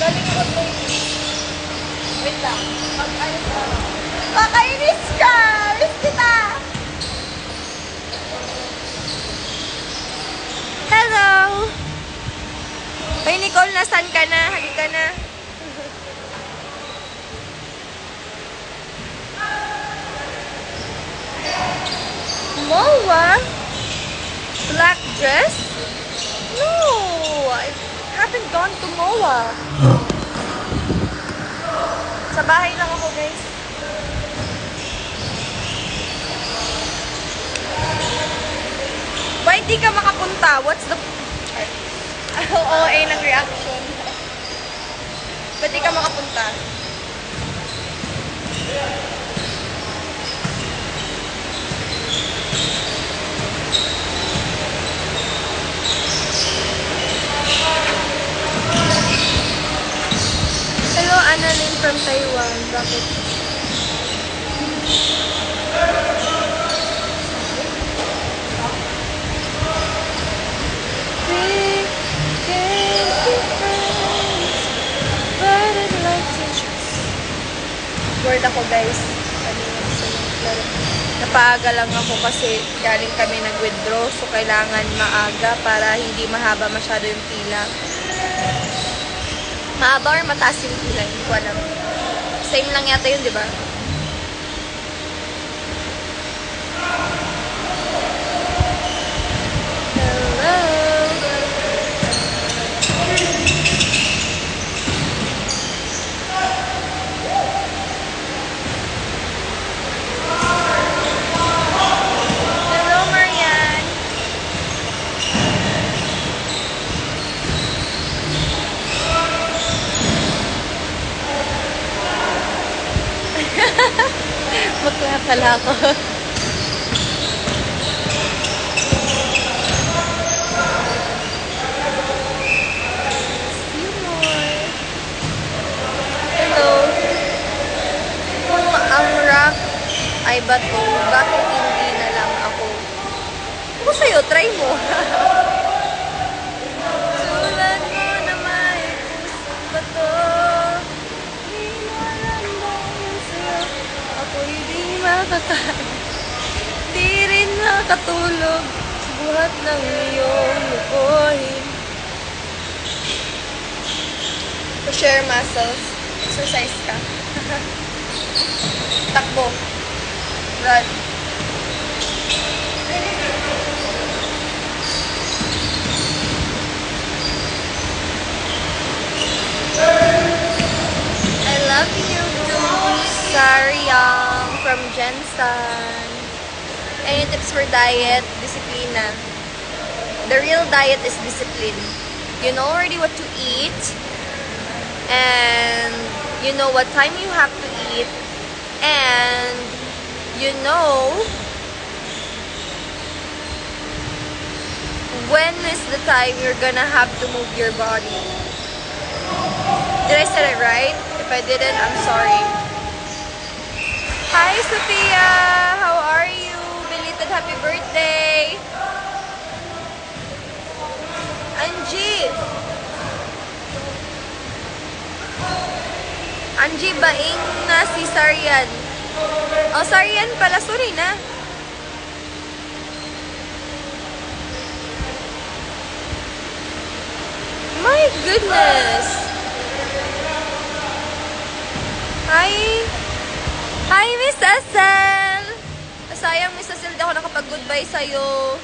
Galing ko po. Wait lang. Makainis ka! Miss kita! Hello! Ay, Nicole, nasan ka na? Halika na. Moa? Black dress? No! I haven't gone to Moa. Sa bahay lang ako, guys. Why di ka makapunta? What's the... Oo, nag-reaction. Ba't di ka makapunta? Hello, Annalyn from Taiwan. Bakit? Bored ako, guys. Napaaga lang ako kasi galing kami nag-withdraw. So, kailangan maaga para hindi mahaba masyado yung pila. Mahaba or mataas yung pila? Hindi ko alam. Same lang yata yun, di ba? Bakla pala ako. Hello. Kung ang rock ay bato, bakit hindi na lang ako? Kung sa'yo, try mo. Tulad mo na may pusong bato. Ako'y di makakain, di rin makatulog, buhat ng iyong lukuhin. To share muscles, exercise ka. Takbo. Run. I love you too. Saryang from Jensen. Any tips for diet? Disciplina. The real diet is discipline. You know already what to eat. And you know what time you have to eat. And you know when is the time you're gonna have to move your body. Did I say it right? If I didn't, I'm sorry. Hi, Sophia! How are you? Belated happy birthday! Angie! Angie, baing na si Sarian. Oh, Sarian pala. Sorry na. My goodness! Hi! Hi, Miss Cecil! Sayang, Miss Cecil, di ako nakapag-goodbye sa'yo.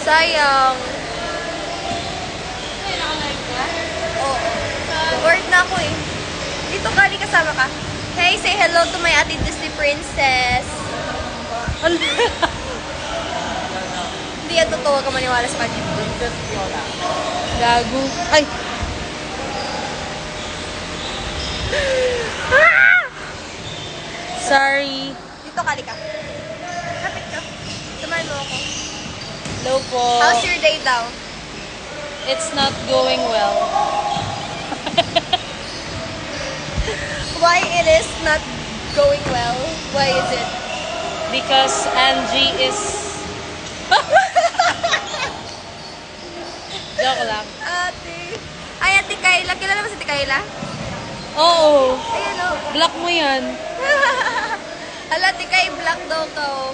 Sayang. Oo. Bored na ako eh. Dito ka, di kasama ka. Hey, say hello to my ate Disney Princess. Hindi yan totoo ka maniwala sa kanya. Gago. Ay! Sorry. Dito ka, ka. Kapit ka. Samahan mo ako. Hello po. How's your day daw? It's not going well. Why it is not going well? Why is it? Because Angie is... Joke lang. Ate. Ay, Ate Kayla. Kilala mo si Ate Kayla? Oo. Ayan o. Block mo yan. Hala, Ate Kay, black daw ka o.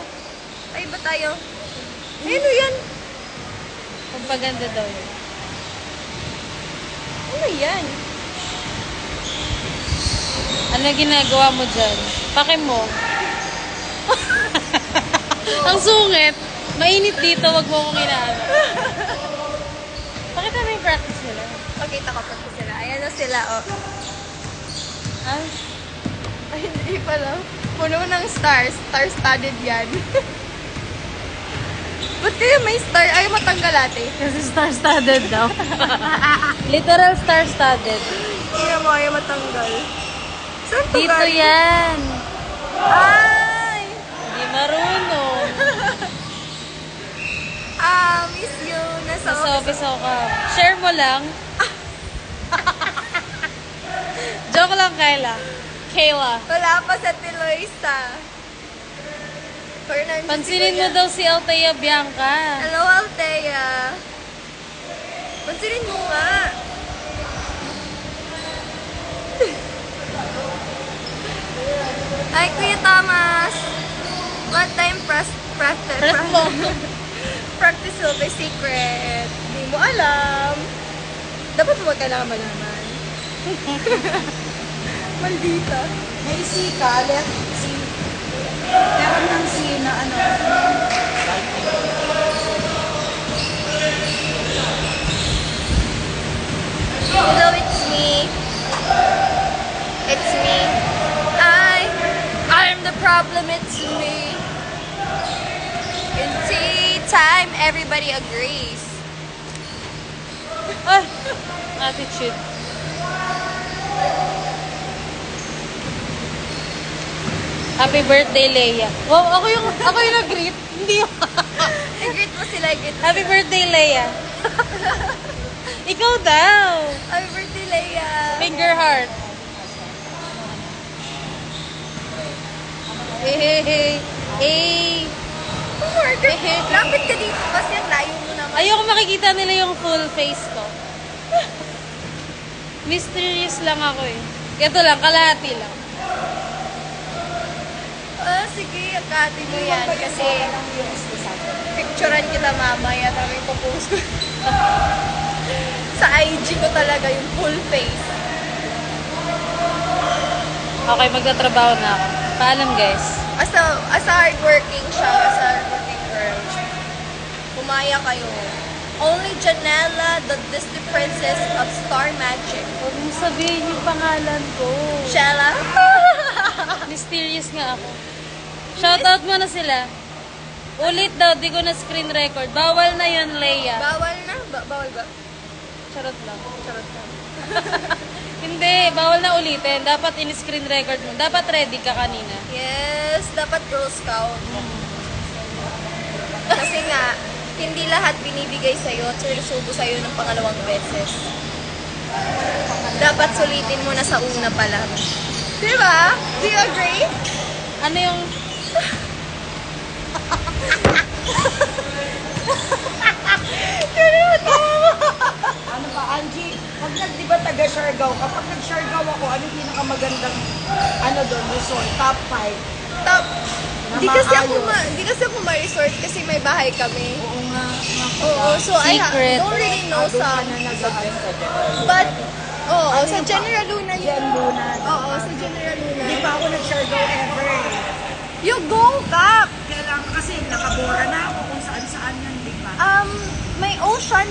Ay, ba tayo? Ayun o yan. Pampaganda daw yun. Ano yan? Ano ginagawa mo dyan? Pake mo. Ang sungit. Mainit dito, wag mo akong inaano. Pakita mo yung practice nila. Pakita ko pa sila. Ayan na sila o. Ah? Ay, hindi pala. Puno ng stars. Star-studded yan. Ba't kaya may star? Ayaw matanggal ate. Kasi star-studded daw. Literal star-studded. Hindi mo ayaw matanggal. Saan to Dito galing? yan. Ay! Hindi marunong. Miss you. Nasa Sa office. office ako ka. Share mo lang. Joke lang, Kayla. Kayla. Wala pa sa Tiloisa. Pansinin mo daw si Althea Bianca. Hello, Althea. Pansinin mo nga. Ay, Kuya Thomas. What time practice mo. practice will be secret. Hindi mo alam. Dapat mo kailangan malaman. Maldita. May C ka, left C. Meron ng C na ano. Hello, it's me. It's me. I'm the problem, it's me. In tea time, everybody agrees. Ay, attitude. Happy birthday, Leia. Wow, ako yung nag-greet. Hindi yung... I-greet mo sila, i-greet mo Happy sila. birthday, Leia. Ikaw daw. Happy birthday, Leia. Finger heart. Hey, hey, hey. Hey. Order. Lapit ka dito kasi ang layo mo naman. Ayoko makikita nila yung full face ko. Mysterious lang ako eh. Ito lang, kalahati lang. Sige, akati mo yan kasi picturean kita mamaya at aming popost ko. Sa IG ko talaga yung full face. Okay, magtatrabaho na ako. Paalam, guys. As a hardworking siya, as a hardworking girl. Pumaya kayo. Only Janela, the Disney Princess of Star Magic. Huwag mo sabihin yung pangalan ko. Shella? Mysterious nga ako. Shoutout mo na sila. Ulit daw, di ko na screen record. Bawal na yan, Leia. Bawal na? Bawal ba? Charot lang. Charot lang. Hindi, bawal na ulitin. Dapat in-screen record mo. Dapat ready ka kanina. Yes, dapat Girl Scout. Kasi nga, hindi lahat binibigay sa'yo at sinusubo sa'yo ng pangalawang beses. Dapat sulitin mo na sa una pa lang. Diba? Do you agree? Ano yung... Ano ba, Angie? Pag di ba taga-Siargao? Kapag nag-Siargao ako, ano yung pinakamagandang ano doon, resort? Top 5. Top. Na maayos. Di kasi ako ma-resort kasi may bahay kami. Oo nga. Oo, so Secret. I don't really know Doon ka some. na nag-ano. But, oo, Ano sa yun pa? General Luna yun. Jen Luna. Oo, sa General Luna. Hindi pa ako nag-Siargao ever eh. You go, Kap! Kailangan kasi nakabora na ako kung saan-saan yan, di ba? May Ocean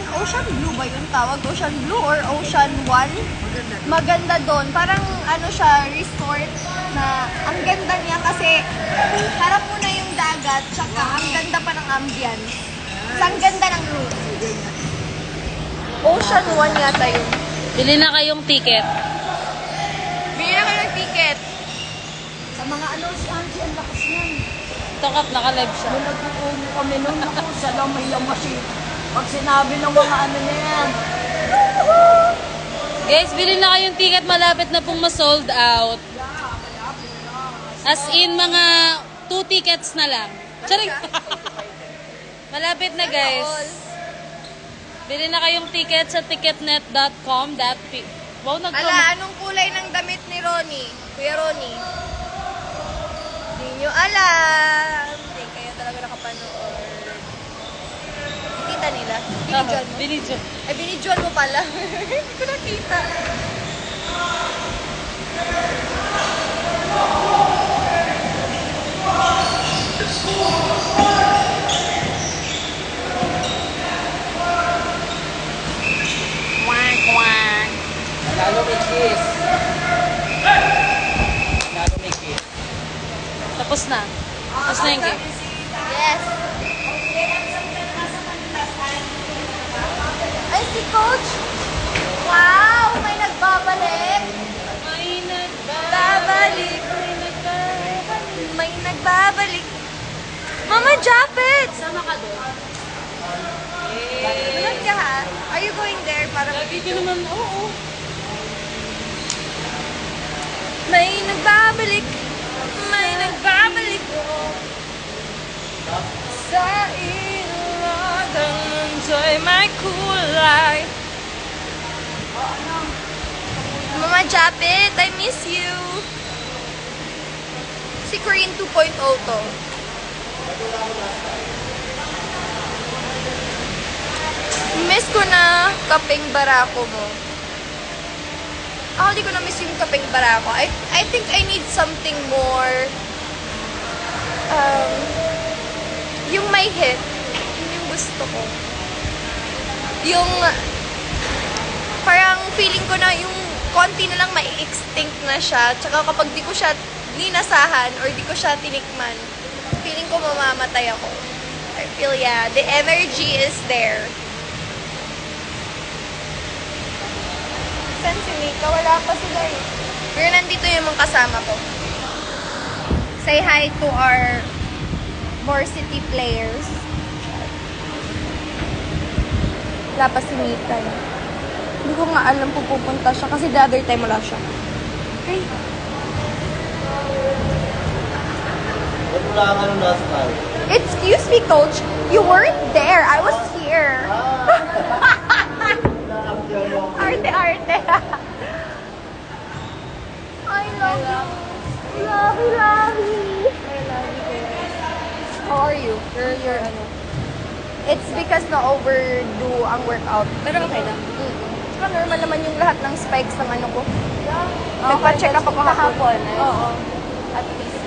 Blue ba yung tawag? Ocean Blue or Ocean One? Maganda. Maganda doon. Parang ano siya, resort na ang ganda niya kasi harap mo na yung dagat tsaka ang ganda pa ng ambience. Sa ang ganda ng room. Ocean One yata yun. Bili na kayong ticket. Bili na kayo ng ticket. Sa mga ano, si Angie, ang lakas yan. Tokap, naka-live siya. Nung nagpupuno kami noon, ako, sa lamay-lamasin. Pag sinabi ng mga ano na yan, Guys, bili na kayong ticket. Malapit na pong ma-sold out. As in, mga 2 tickets na lang. Charing! Malapit na, guys. Bili na kayong ticket sa ticketnet.com. Wow, Ala, anong kulay ng damit ni Ronnie? Kuya Ronnie? Hindi nyo alam. Hindi kayo talaga nakapanood. Kita nila. Binidyon mo? Binidyon. Ay, binidyon mo pala. Hindi ko nakita. Lalo may kiss. Lalo may kiss. Tapos na. Tapos na yung game. Yes. Ay, si Coach. Wow, may nagbabalik. May Babalik. May nagbabalik. Mama Japet! Sama ka doon. Bulan ka ha? Are you going there para Lagi ka naman, oo. May nagbabalik. May nagbabalik. Sa ilagang mundo'y may kulay. Mama Japet, I miss you. Si Korean 2.0 to. Miss ko na kapeng barako mo. Ako, di ko na miss yung kapeng barako. I think I need something more, yung may hit. Yun yung gusto ko. Yung, parang feeling ko na yung konti na lang mai-extinct na siya. Tsaka kapag di ko siya ninasahan or di ko siya tinikman, feeling ko mamamatay ako. I feel, yeah, the energy is there. Saan si Mika? Wala pa sila eh. Pero nandito yung mga kasama ko. Say hi to our more city players. Wala pa si Mika eh. Hindi ko nga alam kung pupunta siya kasi the other time wala siya. Okay. Ba't wala ka nung last time? Excuse me, Coach. You weren't there. I was here. Arte-arte. I love you. Love you. I love you. How are you? You're ano? It's because na-overdo ang workout. Pero okay lang. Tsaka normal naman yung lahat ng spikes ng ano ko. Nagpa-check up ako kahapon. Oo. At least.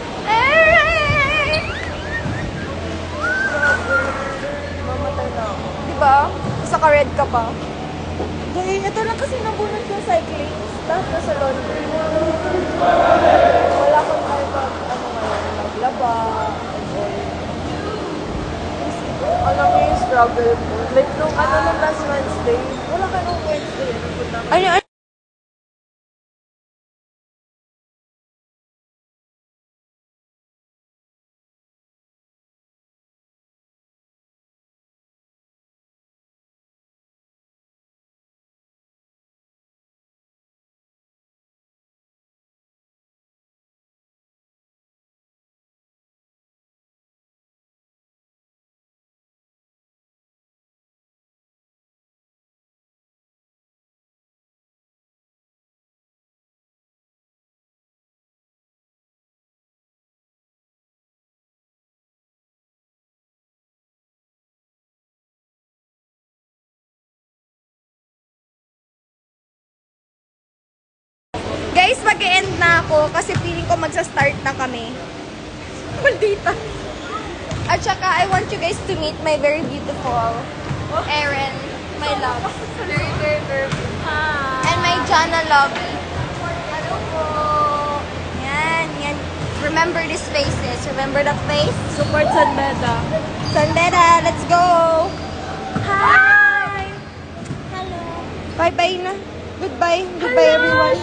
Mamatay na ako. Diba? Saka red ka pa. Dahil ito lang kasi nabunod yung cycling. Tapos nasa laundry. Wala akong makipag, maglaba. Alam mo yung struggle ko. Like nung nung last Wednesday. Wala ka nung Wednesday. Ano? Guys, mag-e-end na ako kasi feeling ko magsa-start na kami. Maldita. At saka, I want you guys to meet my very beautiful Erin, my love. Very beautiful. And my Jana Lovey. Hello po. Yan. Remember these faces. Remember the face? Support San Beda. San Beda, let's go. Hi. Hello. Bye-bye na. Goodbye. Goodbye, everyone.